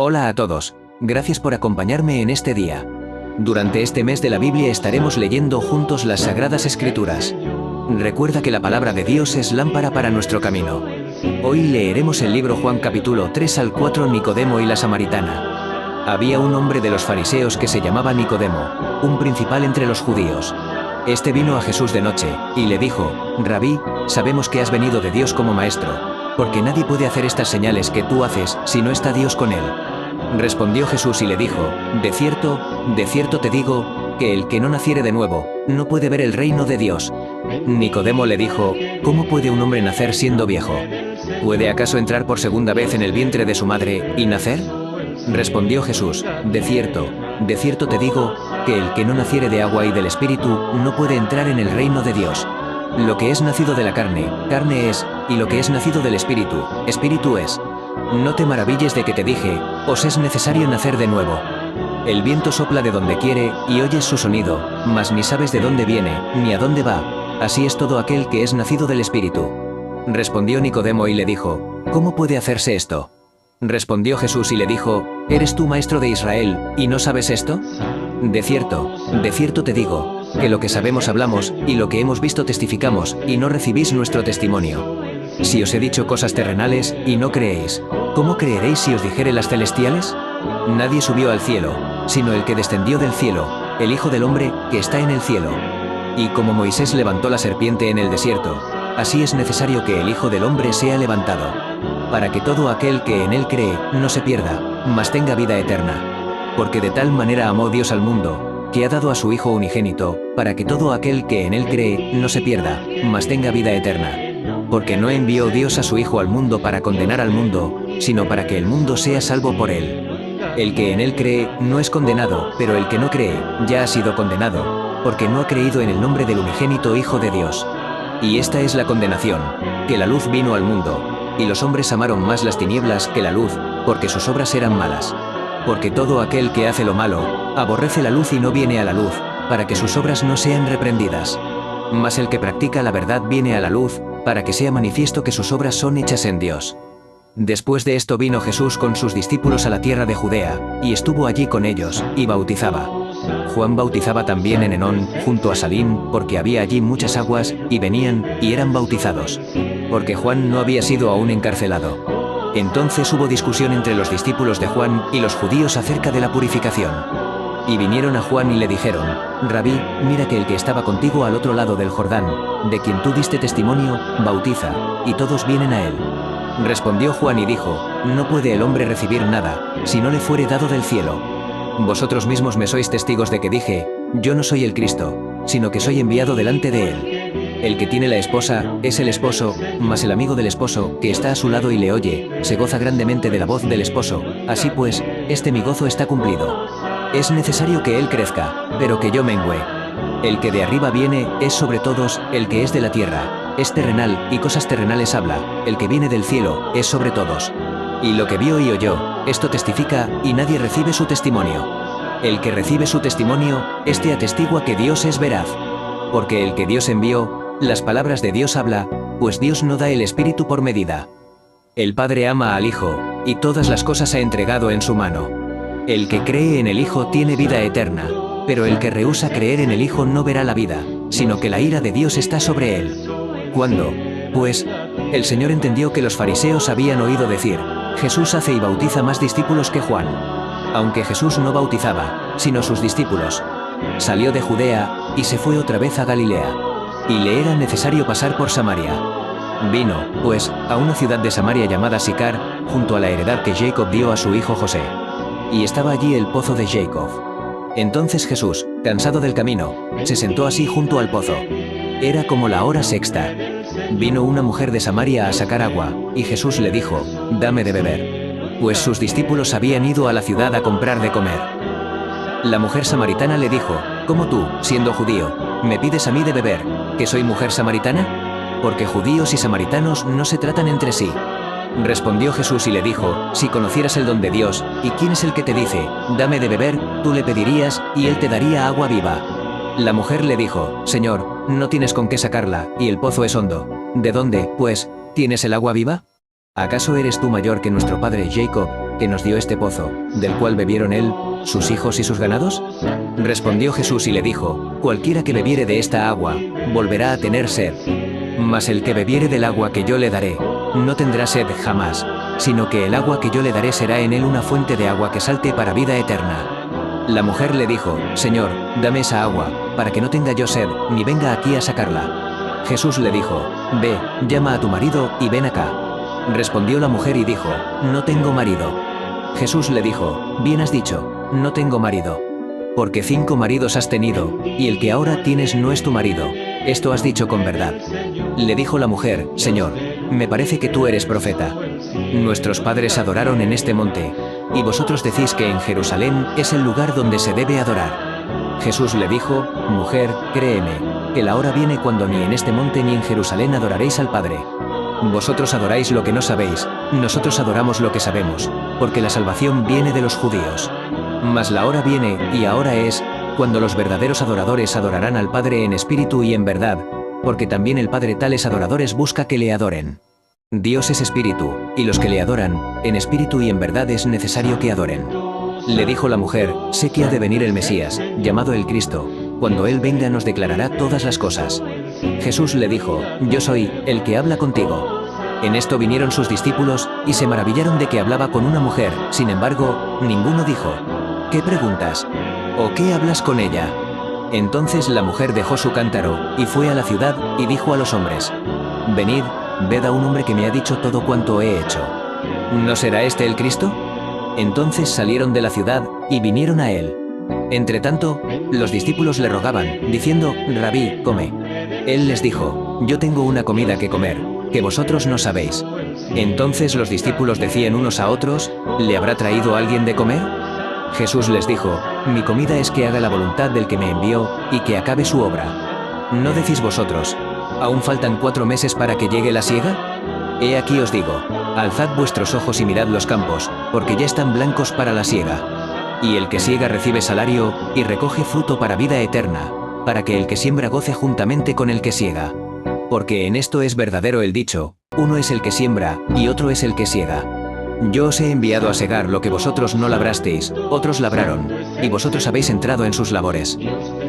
Hola a todos, gracias por acompañarme en este día. Durante este mes de la Biblia estaremos leyendo juntos las Sagradas Escrituras. Recuerda que la palabra de Dios es lámpara para nuestro camino. Hoy leeremos el libro Juan capítulo 3 al 4, Nicodemo y la Samaritana. Había un hombre de los fariseos que se llamaba Nicodemo, un principal entre los judíos. Este vino a Jesús de noche, y le dijo: Rabí, sabemos que has venido de Dios como maestro, porque nadie puede hacer estas señales que tú haces si no está Dios con él. Respondió Jesús y le dijo: de cierto te digo, que el que no naciere de nuevo, no puede ver el reino de Dios. Nicodemo le dijo: ¿Cómo puede un hombre nacer siendo viejo? ¿Puede acaso entrar por segunda vez en el vientre de su madre y nacer? Respondió Jesús: de cierto te digo, que el que no naciere de agua y del Espíritu, no puede entrar en el reino de Dios. Lo que es nacido de la carne, carne es, y lo que es nacido del Espíritu, Espíritu es. No te maravilles de que te dije: os es necesario nacer de nuevo. El viento sopla de donde quiere, y oyes su sonido, mas ni sabes de dónde viene, ni a dónde va. Así es todo aquel que es nacido del Espíritu. Respondió Nicodemo y le dijo: ¿cómo puede hacerse esto? Respondió Jesús y le dijo: ¿eres tú maestro de Israel, y no sabes esto? De cierto te digo, que lo que sabemos hablamos, y lo que hemos visto testificamos, y no recibís nuestro testimonio. Si os he dicho cosas terrenales, y no creéis, ¿cómo creeréis si os dijere las celestiales? Nadie subió al cielo, sino el que descendió del cielo, el Hijo del Hombre, que está en el cielo. Y como Moisés levantó la serpiente en el desierto, así es necesario que el Hijo del Hombre sea levantado, para que todo aquel que en él cree, no se pierda, mas tenga vida eterna. Porque de tal manera amó Dios al mundo, que ha dado a su Hijo unigénito, para que todo aquel que en él cree, no se pierda, mas tenga vida eterna. Porque no envió Dios a su Hijo al mundo para condenar al mundo, sino para que el mundo sea salvo por él. El que en él cree, no es condenado, pero el que no cree, ya ha sido condenado, porque no ha creído en el nombre del unigénito Hijo de Dios. Y esta es la condenación, que la luz vino al mundo, y los hombres amaron más las tinieblas que la luz, porque sus obras eran malas. Porque todo aquel que hace lo malo, aborrece la luz y no viene a la luz, para que sus obras no sean reprendidas. Mas el que practica la verdad viene a la luz, para que sea manifiesto que sus obras son hechas en Dios. Después de esto vino Jesús con sus discípulos a la tierra de Judea, y estuvo allí con ellos, y bautizaba. Juan bautizaba también en Enón, junto a Salim, porque había allí muchas aguas, y venían, y eran bautizados. Porque Juan no había sido aún encarcelado. Entonces hubo discusión entre los discípulos de Juan y los judíos acerca de la purificación. Y vinieron a Juan y le dijeron: Rabí, mira que el que estaba contigo al otro lado del Jordán, de quien tú diste testimonio, bautiza, y todos vienen a él. Respondió Juan y dijo: no puede el hombre recibir nada, si no le fuere dado del cielo. Vosotros mismos me sois testigos de que dije: yo no soy el Cristo, sino que soy enviado delante de él. El que tiene la esposa, es el esposo, mas el amigo del esposo, que está a su lado y le oye, se goza grandemente de la voz del esposo. Así pues, mi gozo está cumplido. Es necesario que él crezca, pero que yo mengüe. El que de arriba viene, es sobre todos, el que es de la tierra, es terrenal, y cosas terrenales habla. El que viene del cielo, es sobre todos. Y lo que vio y oyó, esto testifica, y nadie recibe su testimonio. El que recibe su testimonio, atestigua que Dios es veraz. Porque el que Dios envió, las palabras de Dios habla, pues Dios no da el Espíritu por medida. El Padre ama al Hijo, y todas las cosas ha entregado en su mano. El que cree en el Hijo tiene vida eterna, pero el que rehúsa creer en el Hijo no verá la vida, sino que la ira de Dios está sobre él. Cuando, pues, el Señor entendió que los fariseos habían oído decir: Jesús hace y bautiza más discípulos que Juan. Aunque Jesús no bautizaba, sino sus discípulos. Salió de Judea, y se fue otra vez a Galilea. Y le era necesario pasar por Samaria. Vino, pues, a una ciudad de Samaria llamada Sicar, junto a la heredad que Jacob dio a su hijo José. Y estaba allí el pozo de Jacob. Entonces Jesús, cansado del camino, se sentó así junto al pozo. Era como la hora sexta. Vino una mujer de Samaria a sacar agua, y Jesús le dijo: dame de beber. Pues sus discípulos habían ido a la ciudad a comprar de comer. La mujer samaritana le dijo: ¿cómo tú, siendo judío, me pides a mí de beber, que soy mujer samaritana? Porque judíos y samaritanos no se tratan entre sí. Respondió Jesús y le dijo: si conocieras el don de Dios, y quién es el que te dice: dame de beber, tú le pedirías, y él te daría agua viva. La mujer le dijo: Señor, no tienes con qué sacarla, y el pozo es hondo. ¿De dónde, pues, tienes el agua viva? ¿Acaso eres tú mayor que nuestro padre Jacob, que nos dio este pozo, del cual bebieron él, sus hijos y sus ganados? Respondió Jesús y le dijo, cualquiera que bebiere de esta agua, volverá a tener sed. Mas el que bebiere del agua que yo le daré, no tendrá sed jamás, sino que el agua que yo le daré será en él una fuente de agua que salte para vida eterna. La mujer le dijo, Señor, dame esa agua, para que no tenga yo sed, ni venga aquí a sacarla. Jesús le dijo, ve, llama a tu marido y ven acá. Respondió la mujer y dijo, no tengo marido. Jesús le dijo, bien has dicho, no tengo marido. Porque 5 maridos has tenido, y el que ahora tienes no es tu marido. Esto has dicho con verdad. Le dijo la mujer, Señor, me parece que tú eres profeta. Nuestros padres adoraron en este monte, y vosotros decís que en Jerusalén es el lugar donde se debe adorar. Jesús le dijo, mujer, créeme, que la hora viene cuando ni en este monte ni en Jerusalén adoraréis al Padre. Vosotros adoráis lo que no sabéis, nosotros adoramos lo que sabemos, porque la salvación viene de los judíos. Mas la hora viene, y ahora es, cuando los verdaderos adoradores adorarán al Padre en espíritu y en verdad, porque también el Padre tales adoradores busca que le adoren. Dios es espíritu, y los que le adoran, en espíritu y en verdad es necesario que adoren. Le dijo la mujer, sé que ha de venir el Mesías, llamado el Cristo, cuando Él venga nos declarará todas las cosas. Jesús le dijo, yo soy, el que habla contigo. En esto vinieron sus discípulos, y se maravillaron de que hablaba con una mujer, sin embargo, ninguno dijo, ¿qué preguntas? ¿O qué hablas con ella? Entonces la mujer dejó su cántaro, y fue a la ciudad, y dijo a los hombres, venid, ved a un hombre que me ha dicho todo cuanto he hecho. ¿No será este el Cristo? Entonces salieron de la ciudad, y vinieron a él. Entretanto, los discípulos le rogaban, diciendo, Rabí, come. Él les dijo, yo tengo una comida que comer, que vosotros no sabéis. Entonces los discípulos decían unos a otros, ¿le habrá traído alguien de comer? Jesús les dijo, mi comida es que haga la voluntad del que me envió, y que acabe su obra. ¿No decís vosotros, aún faltan 4 meses para que llegue la siega? He aquí os digo, alzad vuestros ojos y mirad los campos, porque ya están blancos para la siega. Y el que siega recibe salario, y recoge fruto para vida eterna, para que el que siembra goce juntamente con el que siega. Porque en esto es verdadero el dicho, uno es el que siembra, y otro es el que siega. Yo os he enviado a segar lo que vosotros no labrasteis, otros labraron, y vosotros habéis entrado en sus labores.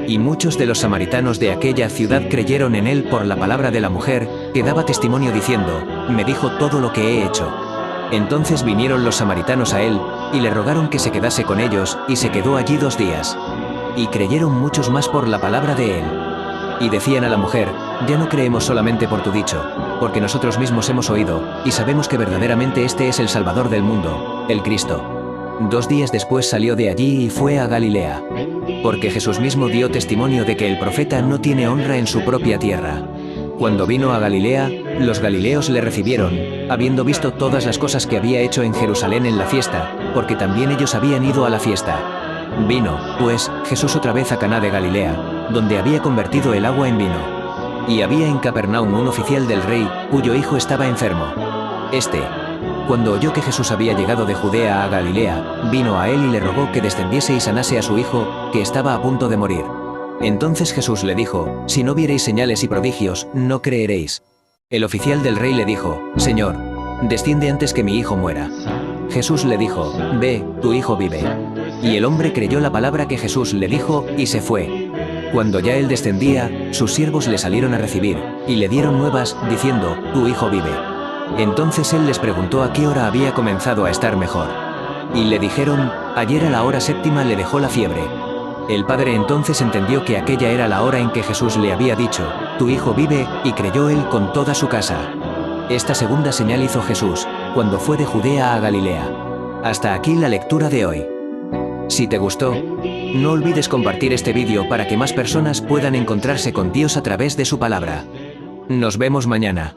Y muchos de los samaritanos de aquella ciudad creyeron en él por la palabra de la mujer, que daba testimonio diciendo, me dijo todo lo que he hecho. Entonces vinieron los samaritanos a él, y le rogaron que se quedase con ellos, y se quedó allí 2 días. Y creyeron muchos más por la palabra de él. Y decían a la mujer, ya no creemos solamente por tu dicho, porque nosotros mismos hemos oído, y sabemos que verdaderamente este es el Salvador del mundo, el Cristo. 2 días después salió de allí y fue a Galilea. Porque Jesús mismo dio testimonio de que el profeta no tiene honra en su propia tierra. Cuando vino a Galilea, los galileos le recibieron, habiendo visto todas las cosas que había hecho en Jerusalén en la fiesta, porque también ellos habían ido a la fiesta. Vino, pues, Jesús otra vez a Caná de Galilea, donde había convertido el agua en vino. Y había en Capernaum un oficial del rey, cuyo hijo estaba enfermo. Este, cuando oyó que Jesús había llegado de Judea a Galilea, vino a él y le rogó que descendiese y sanase a su hijo, que estaba a punto de morir. Entonces Jesús le dijo, si no viereis señales y prodigios, no creeréis. El oficial del rey le dijo, Señor, desciende antes que mi hijo muera. Jesús le dijo, ve, tu hijo vive. Y el hombre creyó la palabra que Jesús le dijo, y se fue. Cuando ya él descendía, sus siervos le salieron a recibir, y le dieron nuevas, diciendo, tu hijo vive. Entonces él les preguntó a qué hora había comenzado a estar mejor. Y le dijeron, ayer a la hora 7ª le dejó la fiebre. El padre entonces entendió que aquella era la hora en que Jesús le había dicho, tu hijo vive, y creyó él con toda su casa. Esta segunda señal hizo Jesús, cuando fue de Judea a Galilea. Hasta aquí la lectura de hoy. Si te gustó, no olvides compartir este vídeo para que más personas puedan encontrarse con Dios a través de su palabra. Nos vemos mañana.